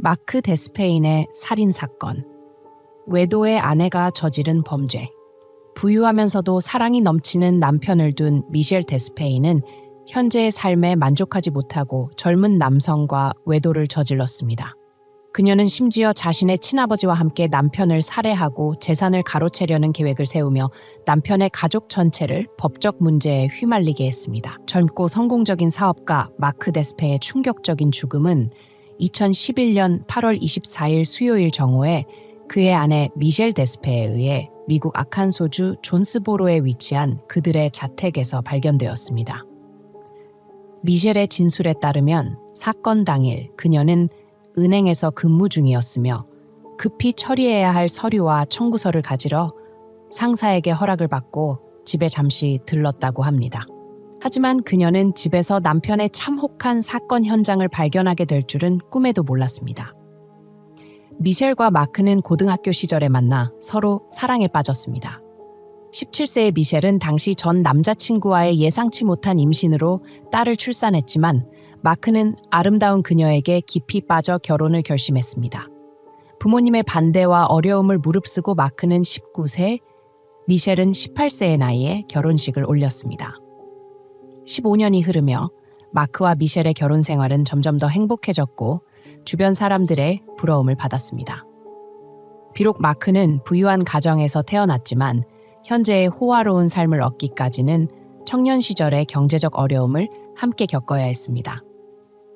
마크 데스페인의 살인사건. 외도의 아내가 저지른 범죄. 부유하면서도 사랑이 넘치는 남편을 둔 미셸 데스페인은 현재의 삶에 만족하지 못하고 젊은 남성과 외도를 저질렀습니다. 그녀는 심지어 자신의 친아버지와 함께 남편을 살해하고 재산을 가로채려는 계획을 세우며 남편의 가족 전체를 법적 문제에 휘말리게 했습니다. 젊고 성공적인 사업가 마크 데스페의 충격적인 죽음은 2011년 8월 24일 수요일 정오에 그의 아내 미셸 데스페에 의해 미국 아칸소주 존스보로에 위치한 그들의 자택에서 발견되었습니다. 미셸의 진술에 따르면 사건 당일 그녀는 은행에서 근무 중이었으며 급히 처리해야 할 서류와 청구서를 가지러 상사에게 허락을 받고 집에 잠시 들렀다고 합니다. 하지만 그녀는 집에서 남편의 참혹한 사건 현장을 발견하게 될 줄은 꿈에도 몰랐습니다. 미셸과 마크는 고등학교 시절에 만나 서로 사랑에 빠졌습니다. 17세의 미셸은 당시 전 남자친구와의 예상치 못한 임신으로 딸을 출산했지만 마크는 아름다운 그녀에게 깊이 빠져 결혼을 결심했습니다. 부모님의 반대와 어려움을 무릅쓰고 마크는 19세, 미셸은 18세의 나이에 결혼식을 올렸습니다. 15년이 흐르며 마크와 미셸의 결혼 생활은 점점 더 행복해졌고 주변 사람들의 부러움을 받았습니다. 비록 마크는 부유한 가정에서 태어났지만 현재의 호화로운 삶을 얻기까지는 청년 시절의 경제적 어려움을 함께 겪어야 했습니다.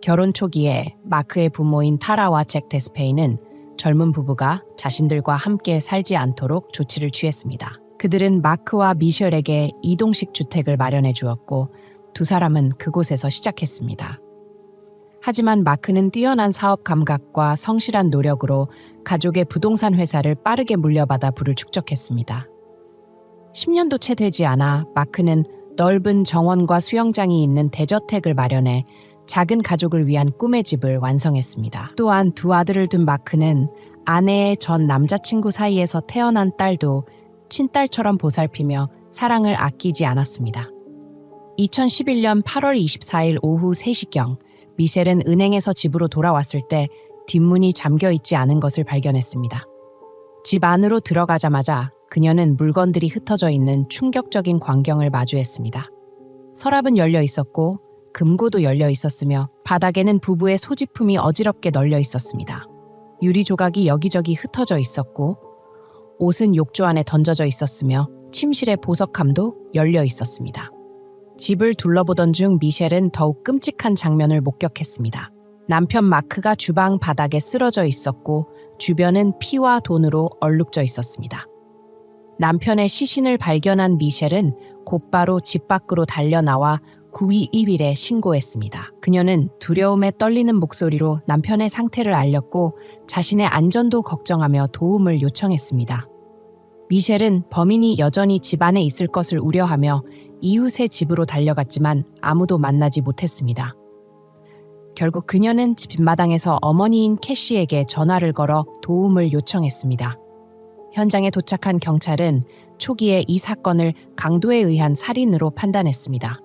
결혼 초기에 마크의 부모인 타라와 잭 데스페인은 젊은 부부가 자신들과 함께 살지 않도록 조치를 취했습니다. 그들은 마크와 미셸에게 이동식 주택을 마련해 주었고 두 사람은 그곳에서 시작했습니다. 하지만 마크는 뛰어난 사업 감각과 성실한 노력으로 가족의 부동산 회사를 빠르게 물려받아 부를 축적했습니다. 10년도 채 되지 않아 마크는 넓은 정원과 수영장이 있는 대저택을 마련해 작은 가족을 위한 꿈의 집을 완성했습니다. 또한 두 아들을 둔 마크는 아내의 전 남자친구 사이에서 태어난 딸도 친딸처럼 보살피며 사랑을 아끼지 않았습니다. 2011년 8월 24일 오후 3시경 미셸은 은행에서 집으로 돌아왔을 때 뒷문이 잠겨 있지 않은 것을 발견했습니다. 집 안으로 들어가자마자 그녀는 물건들이 흩어져 있는 충격적인 광경을 마주했습니다. 서랍은 열려 있었고 금고도 열려 있었으며 바닥에는 부부의 소지품이 어지럽게 널려 있었습니다. 유리 조각이 여기저기 흩어져 있었고 옷은 욕조 안에 던져져 있었으며 침실의 보석함도 열려 있었습니다. 집을 둘러보던 중 미셸은 더욱 끔찍한 장면을 목격했습니다. 남편 마크가 주방 바닥에 쓰러져 있었고 주변은 피와 돈으로 얼룩져 있었습니다. 남편의 시신을 발견한 미셸은 곧바로 집 밖으로 달려나와 911에 신고했습니다. 그녀는 두려움에 떨리는 목소리로 남편의 상태를 알렸고 자신의 안전도 걱정하며 도움을 요청했습니다. 미셸은 범인이 여전히 집 안에 있을 것을 우려하며 이웃의 집으로 달려갔지만 아무도 만나지 못했습니다. 결국 그녀는 뒷마당에서 어머니인 캐시에게 전화를 걸어 도움을 요청했습니다. 현장에 도착한 경찰은 초기에 이 사건을 강도에 의한 살인으로 판단했습니다.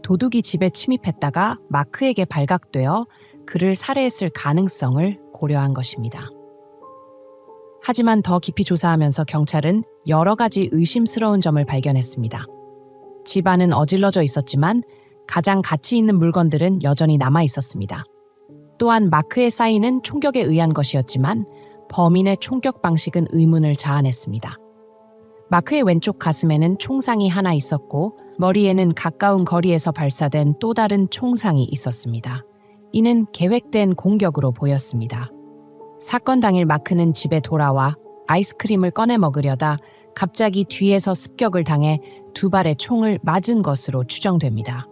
도둑이 집에 침입했다가 마크에게 발각되어 그를 살해했을 가능성을 고려한 것입니다. 하지만 더 깊이 조사하면서 경찰은 여러 가지 의심스러운 점을 발견했습니다. 집안은 어질러져 있었지만 가장 가치 있는 물건들은 여전히 남아 있었습니다. 또한 마크의 사인은 총격에 의한 것이었지만 범인의 총격 방식은 의문을 자아냈습니다. 마크의 왼쪽 가슴에는 총상이 하나 있었고 머리에는 가까운 거리에서 발사된 또 다른 총상이 있었습니다. 이는 계획된 공격으로 보였습니다. 사건 당일 마크는 집에 돌아와 아이스크림을 꺼내 먹으려다 갑자기 뒤에서 습격을 당해 두 발의 총을 맞은 것으로 추정됩니다.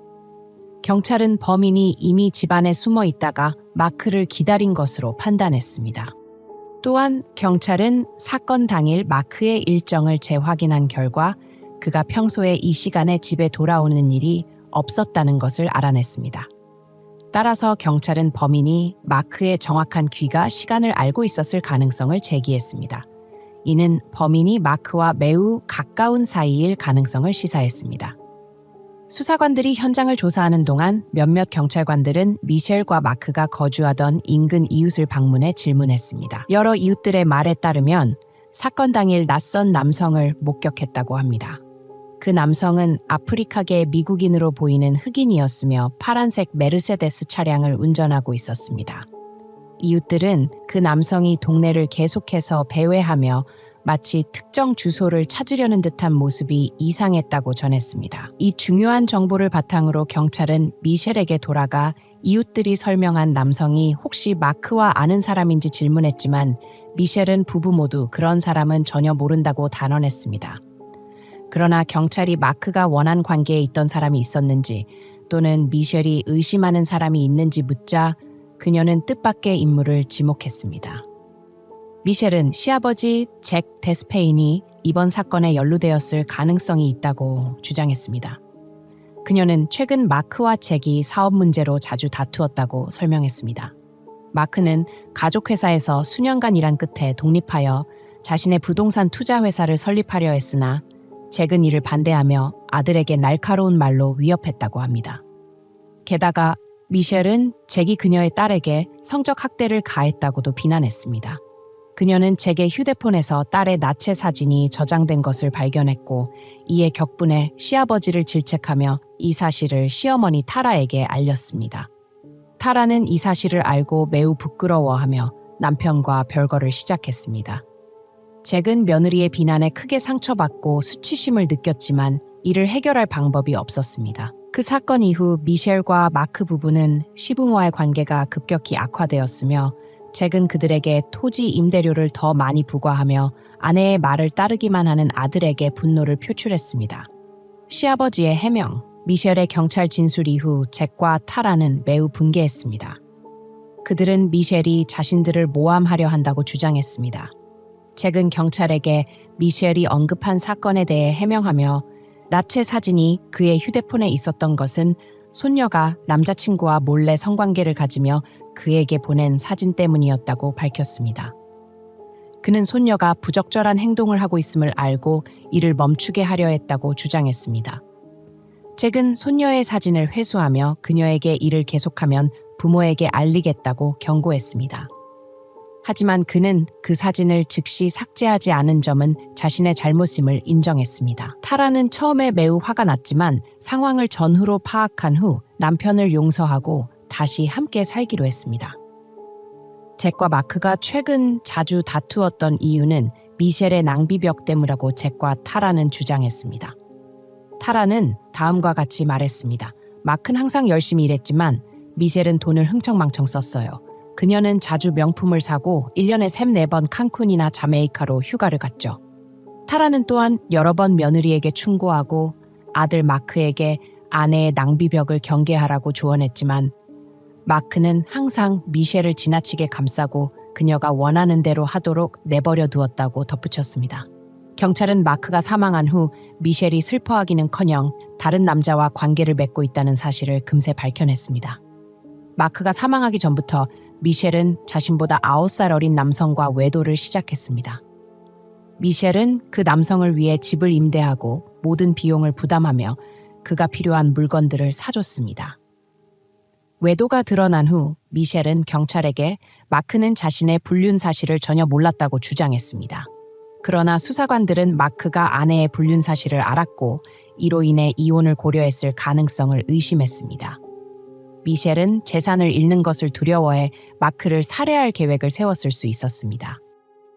경찰은 범인이 이미 집안에 숨어 있다가 마크를 기다린 것으로 판단했습니다. 또한 경찰은 사건 당일 마크의 일정을 재확인한 결과 그가 평소에 이 시간에 집에 돌아오는 일이 없었다는 것을 알아냈습니다. 따라서 경찰은 범인이 마크의 정확한 귀가 시간을 알고 있었을 가능성을 제기했습니다. 이는 범인이 마크와 매우 가까운 사이일 가능성을 시사했습니다. 수사관들이 현장을 조사하는 동안 몇몇 경찰관들은 미셸과 마크가 거주하던 인근 이웃을 방문해 질문했습니다. 여러 이웃들의 말에 따르면 사건 당일 낯선 남성을 목격했다고 합니다. 그 남성은 아프리카계 미국인으로 보이는 흑인이었으며 파란색 메르세데스 차량을 운전하고 있었습니다. 이웃들은 그 남성이 동네를 계속해서 배회하며 마치 특정 주소를 찾으려는 듯한 모습이 이상했다고 전했습니다. 이 중요한 정보를 바탕으로 경찰은 미셸에게 돌아가 이웃들이 설명한 남성이 혹시 마크와 아는 사람인지 질문했지만 미셸은 부부 모두 그런 사람은 전혀 모른다고 단언했습니다. 그러나 경찰이 마크가 원한 관계에 있던 사람이 있었는지 또는 미셸이 의심하는 사람이 있는지 묻자 그녀는 뜻밖의 인물을 지목했습니다. 미셸은 시아버지 잭 데스페인이 이번 사건에 연루되었을 가능성이 있다고 주장했습니다. 그녀는 최근 마크와 잭이 사업 문제로 자주 다투었다고 설명했습니다. 마크는 가족회사에서 수년간 일한 끝에 독립하여 자신의 부동산 투자 회사를 설립하려 했으나 잭은 이를 반대하며 아들에게 날카로운 말로 위협했다고 합니다. 게다가 미셸은 잭이 그녀의 딸에게 성적 학대를 가했다고도 비난했습니다. 그녀는 잭의 휴대폰에서 딸의 나체 사진이 저장된 것을 발견했고 이에 격분해 시아버지를 질책하며 이 사실을 시어머니 타라에게 알렸습니다. 타라는 이 사실을 알고 매우 부끄러워하며 남편과 별거를 시작했습니다. 잭은 며느리의 비난에 크게 상처받고 수치심을 느꼈지만 이를 해결할 방법이 없었습니다. 그 사건 이후 미셸과 마크 부부는 시부모와의 관계가 급격히 악화되었으며 잭은 그들에게 토지 임대료를 더 많이 부과하며 아내의 말을 따르기만 하는 아들에게 분노를 표출했습니다. 시아버지의 해명, 미셸의 경찰 진술 이후 잭과 타라는 매우 분개했습니다. 그들은 미셸이 자신들을 모함하려 한다고 주장했습니다. 잭은 경찰에게 미셸이 언급한 사건에 대해 해명하며 나체 사진이 그의 휴대폰에 있었던 것은 손녀가 남자친구와 몰래 성관계를 가지며 그에게 보낸 사진 때문이었다고 밝혔습니다. 그는 손녀가 부적절한 행동을 하고 있음을 알고 이를 멈추게 하려 했다고 주장했습니다. 잭은 손녀의 사진을 회수하며 그녀에게 이를 계속하면 부모에게 알리겠다고 경고했습니다. 하지만 그는 그 사진을 즉시 삭제하지 않은 점은 자신의 잘못임을 인정했습니다. 타라는 처음에 매우 화가 났지만 상황을 전후로 파악한 후 남편을 용서하고 다시 함께 살기로 했습니다. 잭과 마크가 최근 자주 다투었던 이유는 미셸의 낭비벽 때문이라고 잭과 타라는 주장했습니다. 타라는 다음과 같이 말했습니다. 마크는 항상 열심히 일했지만 미셸은 돈을 흥청망청 썼어요. 그녀는 자주 명품을 사고 1년에 3-4번 칸쿤이나 자메이카로 휴가를 갔죠. 타라는 또한 여러 번 며느리에게 충고하고 아들 마크에게 아내의 낭비벽을 경계하라고 조언했지만 마크는 항상 미셸을 지나치게 감싸고 그녀가 원하는 대로 하도록 내버려 두었다고 덧붙였습니다. 경찰은 마크가 사망한 후 미셸이 슬퍼하기는커녕 다른 남자와 관계를 맺고 있다는 사실을 금세 밝혀냈습니다. 마크가 사망하기 전부터 미셸은 자신보다 9살 어린 남성과 외도를 시작했습니다. 미셸은 그 남성을 위해 집을 임대하고 모든 비용을 부담하며 그가 필요한 물건들을 사줬습니다. 외도가 드러난 후 미셸은 경찰에게 마크는 자신의 불륜 사실을 전혀 몰랐다고 주장했습니다. 그러나 수사관들은 마크가 아내의 불륜 사실을 알았고 이로 인해 이혼을 고려했을 가능성을 의심했습니다. 미셸은 재산을 잃는 것을 두려워해 마크를 살해할 계획을 세웠을 수 있었습니다.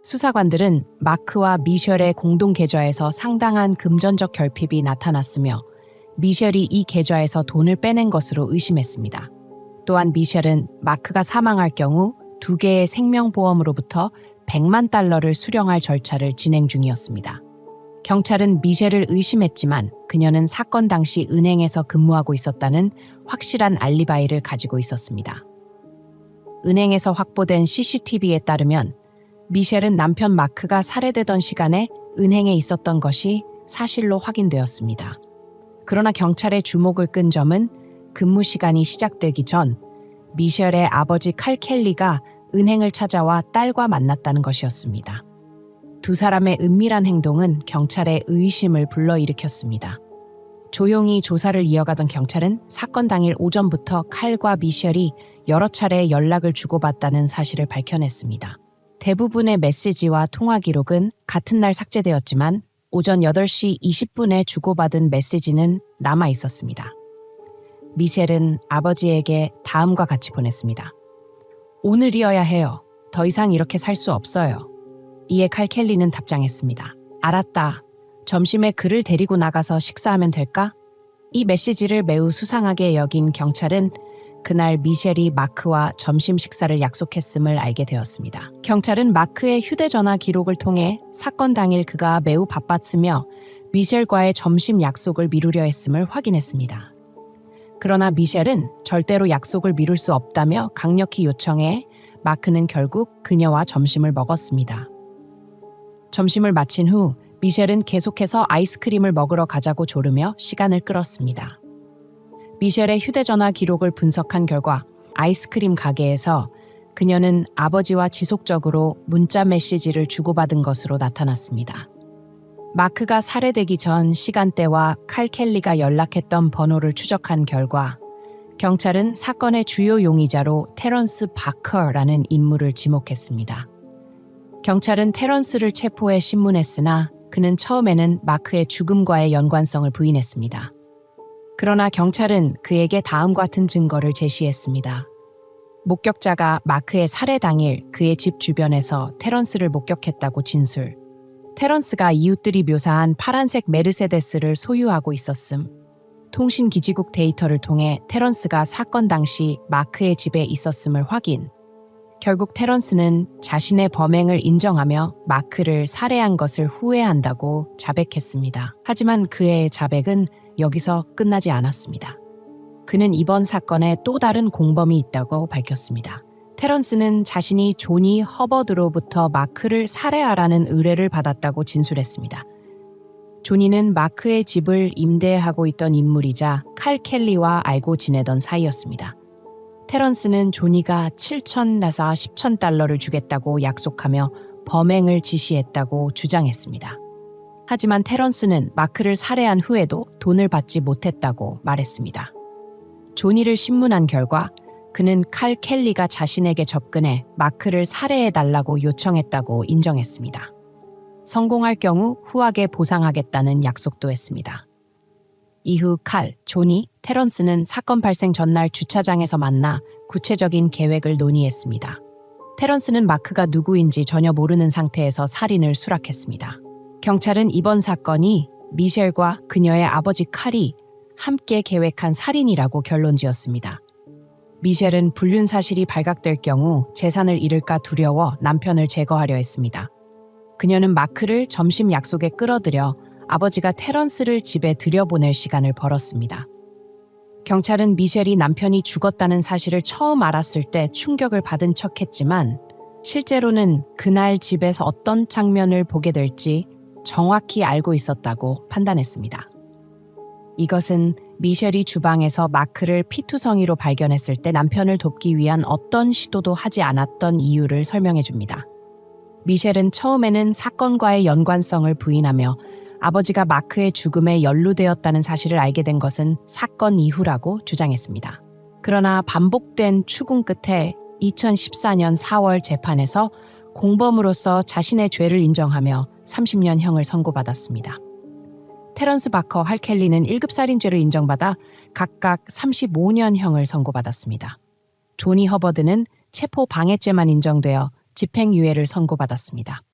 수사관들은 마크와 미셸의 공동 계좌에서 상당한 금전적 결핍이 나타났으며 미셸이 이 계좌에서 돈을 빼낸 것으로 의심했습니다. 또한 미셸은 마크가 사망할 경우 2개의 생명보험으로부터 $1,000,000를 수령할 절차를 진행 중이었습니다. 경찰은 미셸을 의심했지만 그녀는 사건 당시 은행에서 근무하고 있었다는 확실한 알리바이를 가지고 있었습니다. 은행에서 확보된 CCTV에 따르면 미셸은 남편 마크가 살해되던 시간에 은행에 있었던 것이 사실로 확인되었습니다. 그러나 경찰의 주목을 끈 점은 근무 시간이 시작되기 전 미셸의 아버지 칼 켈리가 은행을 찾아와 딸과 만났다는 것이었습니다. 두 사람의 은밀한 행동은 경찰의 의심을 불러일으켰습니다. 조용히 조사를 이어가던 경찰은 사건 당일 오전부터 칼과 미셸이 여러 차례 연락을 주고받다는 사실을 밝혀냈습니다. 대부분의 메시지와 통화 기록은 같은 날 삭제되었지만 오전 8시 20분에 주고받은 메시지는 남아 있었습니다. 미셸은 아버지에게 다음과 같이 보냈습니다. 오늘이어야 해요. 더 이상 이렇게 살 수 없어요. 이에 칼 켈리는 답장했습니다. 알았다. 점심에 그를 데리고 나가서 식사하면 될까? 이 메시지를 매우 수상하게 여긴 경찰은 그날 미셸이 마크와 점심 식사를 약속했음을 알게 되었습니다. 경찰은 마크의 휴대전화 기록을 통해 사건 당일 그가 매우 바빴으며 미셸과의 점심 약속을 미루려 했음을 확인했습니다. 그러나 미셸은 절대로 약속을 미룰 수 없다며 강력히 요청해 마크는 결국 그녀와 점심을 먹었습니다. 점심을 마친 후 미셸은 계속해서 아이스크림을 먹으러 가자고 조르며 시간을 끌었습니다. 미셸의 휴대전화 기록을 분석한 결과 아이스크림 가게에서 그녀는 아버지와 지속적으로 문자 메시지를 주고받은 것으로 나타났습니다. 마크가 살해되기 전 시간대와 칼 켈리가 연락했던 번호를 추적한 결과 경찰은 사건의 주요 용의자로 테런스 바커라는 인물을 지목했습니다. 경찰은 테런스를 체포해 신문했으나 그는 처음에는 마크의 죽음과의 연관성을 부인했습니다. 그러나 경찰은 그에게 다음과 같은 증거를 제시했습니다. 목격자가 마크의 살해 당일 그의 집 주변에서 테런스를 목격했다고 진술. 테런스가 이웃들이 묘사한 파란색 메르세데스를 소유하고 있었음. 통신기지국 데이터를 통해 테런스가 사건 당시 마크의 집에 있었음을 확인. 결국 테런스는 자신의 범행을 인정하며 마크를 살해한 것을 후회한다고 자백했습니다. 하지만 그의 자백은 여기서 끝나지 않았습니다. 그는 이번 사건에 또 다른 공범이 있다고 밝혔습니다. 테런스는 자신이 조니 허버드로부터 마크를 살해하라는 의뢰를 받았다고 진술했습니다. 조니는 마크의 집을 임대하고 있던 인물이자 칼 켈리와 알고 지내던 사이였습니다. 테런스는 조니가 7,000에서 10,000달러를 주겠다고 약속하며 범행을 지시했다고 주장했습니다. 하지만 테런스는 마크를 살해한 후에도 돈을 받지 못했다고 말했습니다. 조니를 신문한 결과 그는 칼 켈리가 자신에게 접근해 마크를 살해해달라고 요청했다고 인정했습니다. 성공할 경우 후하게 보상하겠다는 약속도 했습니다. 이후 칼, 조니, 테런스는 사건 발생 전날 주차장에서 만나 구체적인 계획을 논의했습니다. 테런스는 마크가 누구인지 전혀 모르는 상태에서 살인을 수락했습니다. 경찰은 이번 사건이 미셸과 그녀의 아버지 칼이 함께 계획한 살인이라고 결론지었습니다. 미셸은 불륜 사실이 발각될 경우 재산을 잃을까 두려워 남편을 제거하려 했습니다. 그녀는 마크를 점심 약속에 끌어들여 아버지가 테런스를 집에 들여보낼 시간을 벌었습니다. 경찰은 미셸이 남편이 죽었다는 사실을 처음 알았을 때 충격을 받은 척했지만 실제로는 그날 집에서 어떤 장면을 보게 될지 정확히 알고 있었다고 판단했습니다. 이것은 미셸이 주방에서 마크를 피투성이로 발견했을 때 남편을 돕기 위한 어떤 시도도 하지 않았던 이유를 설명해 줍니다. 미셸은 처음에는 사건과의 연관성을 부인하며 아버지가 마크의 죽음에 연루되었다는 사실을 알게 된 것은 사건 이후라고 주장했습니다. 그러나 반복된 추궁 끝에 2014년 4월 재판에서 공범으로서 자신의 죄를 인정하며 30년형을 선고받았습니다. 테런스 바커, 칼 켈리는 1급 살인죄를 인정받아 각각 35년형을 선고받았습니다. 조니 허버드는 체포 방해죄만 인정되어 집행유예를 선고받았습니다.